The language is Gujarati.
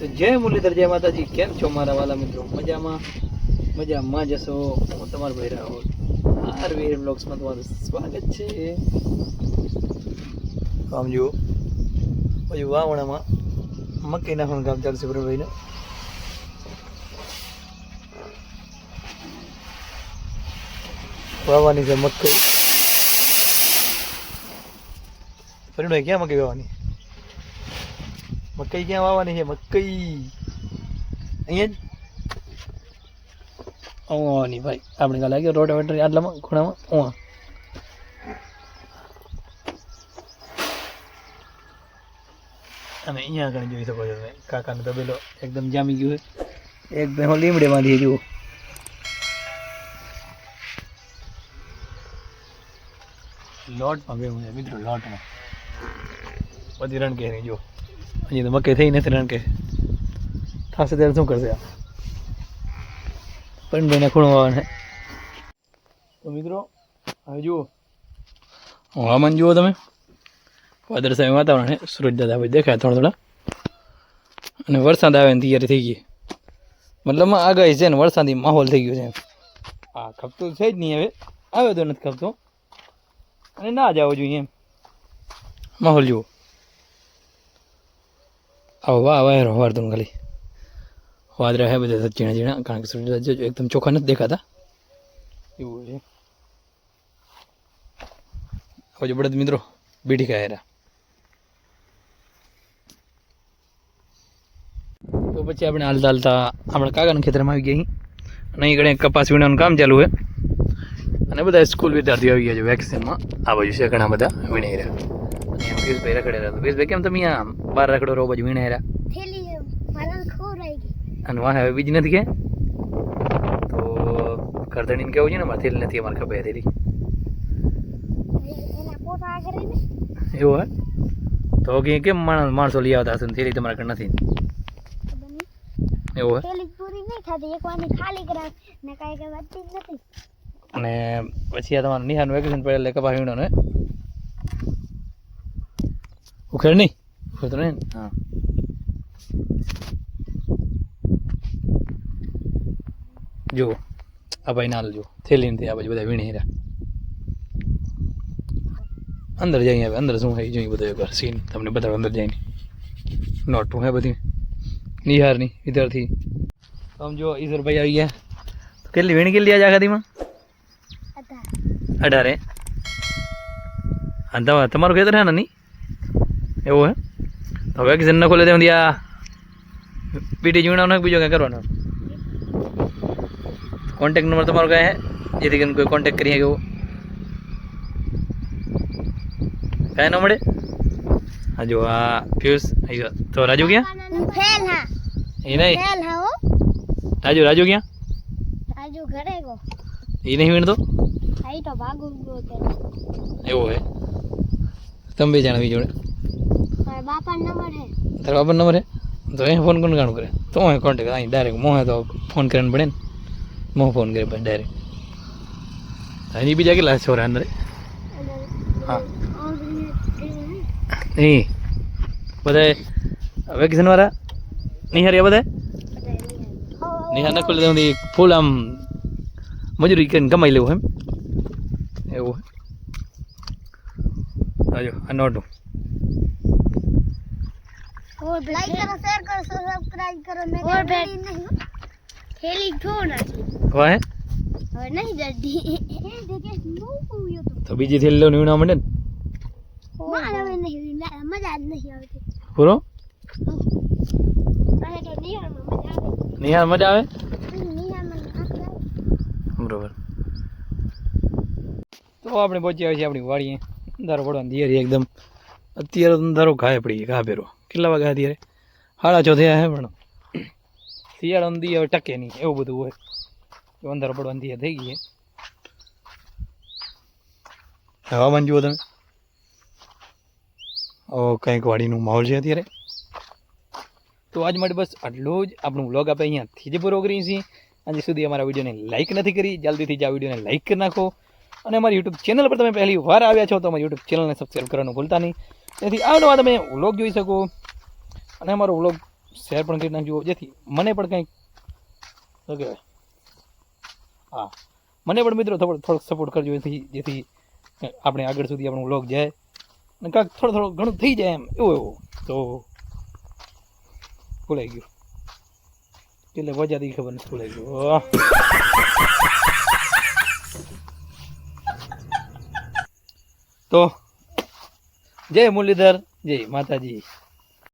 તો જય મુરલીધર, જય માતાજી. કેમ છો મારા વાલા મિત્રો? મજામાં જશો. હું તમારો ભાઈ રાહુલ આરવીર બ્લોગ્સમાં તમારું સ્વાગત છે. કામ જુઓ, પછી વાવણામાં મકાઈ નાખવાનું કામ ચાલશે બરાબર. વાવવાની છે મકાઈ. ફરીને ક્યાં મકાઈ વાવવાની? મકાઈ ક્યાં વાવવાની છે? મકાઈ અહીંયા જ ઓની ભાઈ આપણે કાલે લાગ્યો રોટાવેટર આટલામાં ખૂણામાં ઓવા. અને અહીંયા આગળ જોઈ શકો છો તમે કાકાનો તબેલો એકદમ જામી ગયો છે. એકદમ લીમડે બાંધી જુઓ. લોટમાં બેવું છે મિત્રો, લોટમાં બધી રણકેરી જો. હજી તો મકાઈ થઈ નથી, રણકે થશે ત્યારે શું કરશે આ પણ ભાઈને ખૂણો વાવવાને. તો મિત્રો હવે જુઓ હવામાન જુઓ તમે, વાદળછાયું વાતાવરણ છે. સૂરજ દાદા ભાઈ દેખાય થોડા થોડા, અને વરસાદ આવે ને તૈયારી થઈ ગઈ. મતલબમાં આગાહી છે ને વરસાદી માહોલ થઈ ગયો છે. હા ખપતું છે જ નહીં, હવે આવે તો નથી ખપતો અને ના જ આવવો જોઈએ એમ માહોલ જુઓ. આવો વાહ વાયરો વારતું ખાલી વાદળા હે બધા ઝીણા ઝીણા, કારણ કે સૂરજ જોજો એકદમ ચોખ્ખા નથી દેખાતા એવું છે. હવે બળદ મિત્રો બીડી ખાયરા. તો પછી આપણે હાલતા હાલતા આપણા કાકાના ખેતરમાં આવી ગયા અને અહીં ઘણે કપાસ વીણવાનું કામ ચાલુ છે. અને બધા સ્કૂલ વિદ્યાર્થીઓ આવી ગયા છે વેકેશનમાં. આ બાજુ છે ઘણા બધા વીણાઈ રહ્યા. અને પિયુષભાઈ રખડે રહ્યા. પિયુષભાઈ કેમ તમે અહીંયા બહાર રખડો રહો બાજુ વીણાઈ રહ્યા? અને વાહ હવે બીજી નથી કે તો કરધણીને કેવું છે ને અમારે થેલી નથી, અમારે ખબર થેલી એવું હે તો કે કેમ માણસો લઈ આવતા હશે થેલી તમારા ઘર નથી એવું હે. અને પછી આ તમારું નિહાળનું વેકેશન પડે એટલે કપા વીણો ને ઉખેડ નહીં ઉખેડતો નહીં. હા જુઓ આ ભાઈ નાલ જુઓ થેલી નથી, આ બાજુ બધા વીણી રહ્યા. અંદર જઈએ હવે અંદર શું હોય જોઈએ બધું એકવાર સીન તમને બતાવો. અંદર જઈને નોટું હે બધી નિહારની વિદ્યાર્થી. આમ જો ઈશ્વરભાઈ આવી ગયા. કેટલી વીણી કેટલી આજે આખાદીમાં? 18. હા તમારું ખેતર હે ને નહીં એવું હે તો વેકેશન ન ખોલે ત્યાં આ પીટી વીણવાનો બીજો કાંઈ કરવાનો? કોન્ટેક્ટ નંબર તમારો કાંઈ હે જેથી કરીને કોઈ કોન્ટેક્ટ કરી શકે એવું કાંઈ ન મળે? હા જો આ પિયુષ આવ્યો તો રાજુ ક્યાં? એ નહીં રાજુ ક્યાં? એ નહીં વીણતો એવું હે. તમે બે જણા જોડે તારા બાપાનો નંબર હે તો એ ફોન કોણ ગાણું કરે તો હું કોન્ટેક્ટ અહીં ડાયરેક્ટ મોહે તો ફોન કરીને પડે ને મોહ ફોન કરે પછી ડાયરેક્ટ. અહીં બીજા કેટલા છોરા અંદર? હા એ બધા વેકેશન વાળા નિહાર્યા બધા નિહાર ન ખોલે તો ફૂલ આમ મજૂરી કરીને કમાઈ લેવું એમ એવું હે. હજો આ નોટું તો બીજી થેલી લેવું વીણવા માંડે ને પૂરો નિહાર મજા આવે બરોબર. તો આપણે પહોંચી આવી છીએ આપણી વાડીએ. અંધારો પડવાની તૈયારી એકદમ. અત્યારે અંધારો ઘાય પડી ઘા પહેરો. કેટલા વાગ્યા અત્યારે? 6:30 થયા હે પણ શિયાળાનું દી હવે ટકે નહીં એવું બધું હોય. અંધારો પડવાની તૈયાર થઈ ગઈ. હવામાન જુઓ તમે. કંઈક વાડીનું માહોલ છે અત્યારે. તો આજ માટે બસ આટલો જ. આપણું વ્લોગ આપણે અહીંયાથી જ પૂરો કરીએ છીએ. આજે સુધી અમારા વિડીયોને લાઇક નથી કરી, જલ્દીથી જ આ વિડીયોને લાઇક કરી નાખો. અને અમારી યુટ્યુબ ચેનલ પર તમે પહેલી વાર આવ્યા છો તો અમારી યુટ્યુબ ચેનલને સબસ્ક્રાઈબ કરવાનું ભૂલતા નહીં, તેથી આવડવા તમે વ્લોગ જોઈ શકો અને અમારો વ્લોગ શેર પણ કરી નાખજો, જેથી મને પણ કંઈક શું કહેવાય, હા મને પણ મિત્રો થોડોક સપોર્ટ કરજો, જેથી આપણે આગળ સુધી આપણો વ્લોગ જાય અને કાંઈક થોડું ઘણું થઈ જાય એમ એવું તો ભૂલાઈ ગયું એટલે વજાતી ખબર નથી, ભૂલાઈ ગયું. તો જય મુરલીધર, જય માતાજી.